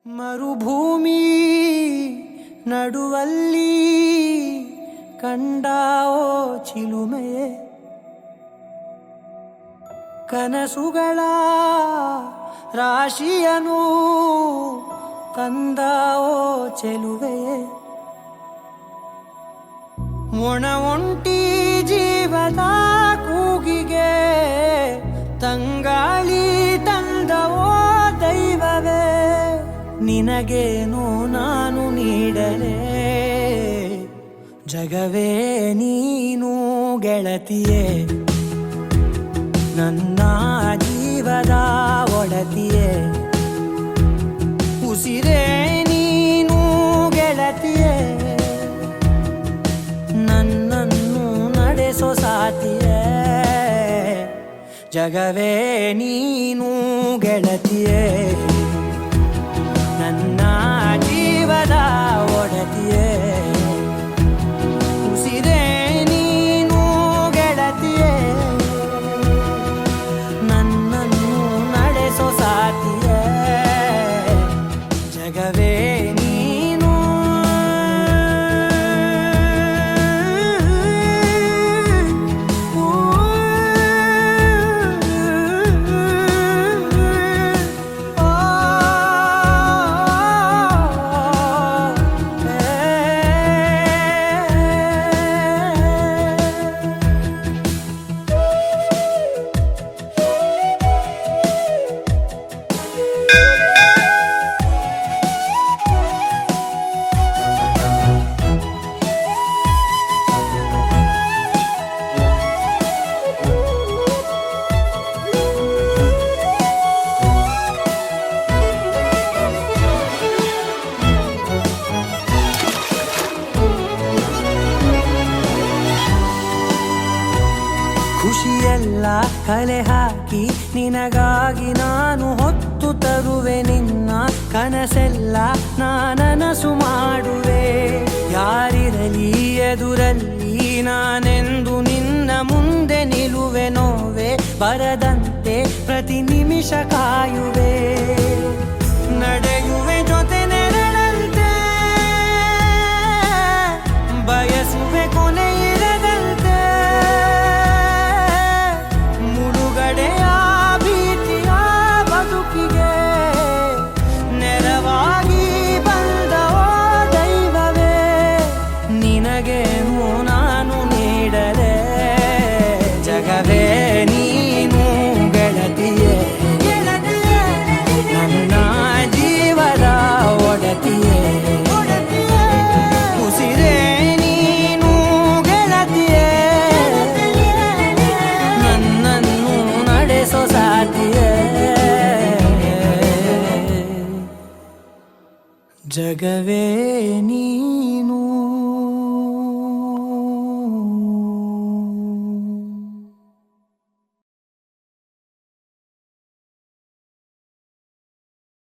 ಮರುಭೂಮಿ ನಡುವಲ್ಲಿ ಕಂಡಾವೋ ಚಿಲುಮೆಯೇ, ಕನಸುಗಳ ರಾಶಿಯನು ತಂದಾವೋ ಚೆಲುವೆಯೇ, ಒಣ ಒಂಟಿ ಜೀವದ ಕೂಗಿಗೆ ತಂಗಾಳಿ ತಂದವೋ ದೈವವೇ, ನಿನಗೇನು ನಾನು ನೀಡಲೇ ಜಗವೇ ನೀನು ಗೆಳತಿಯೇ, ನನ್ನ ಜೀವದ ಒಡತಿಯೇ, ಉಸಿರೇ ನೀನು ಗೆಳತಿಯೇ, ನನ್ನನ್ನು ನಡೆಸೋ ಸಾತಿಯೇ, ಜಗವೇ ನೀನು ಗೆಳತಿಯೇ, ನನ್ನ ಜೀವದ ಒಡತಿಯೇ, ಉಸಿರೇ ನೀನು ಗೆಳತಿಯೇ, ನನ್ನನ್ನು ನಡೆಸೋ ಸಾತಿಯೇ, ಜಗವೇ ನೀನು. ಖುಷಿಯೆಲ್ಲ ಕಲೆ ಹಾಕಿ ನಿನಗಾಗಿ ನಾನು ಹೊತ್ತು ತರುವೆ, ನಿನ್ನ ಕನಸೆಲ್ಲ ನಾನನಸು ಮಾಡುವೆ, ಯಾರಿರಲಿ ಎದುರಲ್ಲಿ ನಾನೆಂದು ನಿನ್ನ ಮುಂದೆ ನಿಲ್ಲುವೆ, ನೋವೆ ಬರದಂತೆ ಪ್ರತಿ ನಿಮಿಷ ಕಾಯುವೆ, ನಡೆಯುವೆ ಜೊತೆ ನೆರಳಂತೆ, ಬಯಸುವೆ ಕೊನೆ ಇರದಂತೆ, ಮುಳುಗಡೆಯ ಭೀತಿಯ ಬದುಕಿಗೆ ನೆರವಾಗಿ ಬಂದವೋ ದೈವವೇ, ನಿನಗೇನು ನಾನು ನೀಡಲೇ ಜಗವೇ ನೀನು ಗೆಳತಿಯೇ, ನನ್ನ ಜೀವದ ಒಡತಿಯೇ, ಉಸಿರೇ ನೀನು ಗೆಳತಿಯೇ, ನನ್ನನ್ನು ನಡೆಸೋ ಸಾತಿಯೇ, ಜಗವೇ ನೀ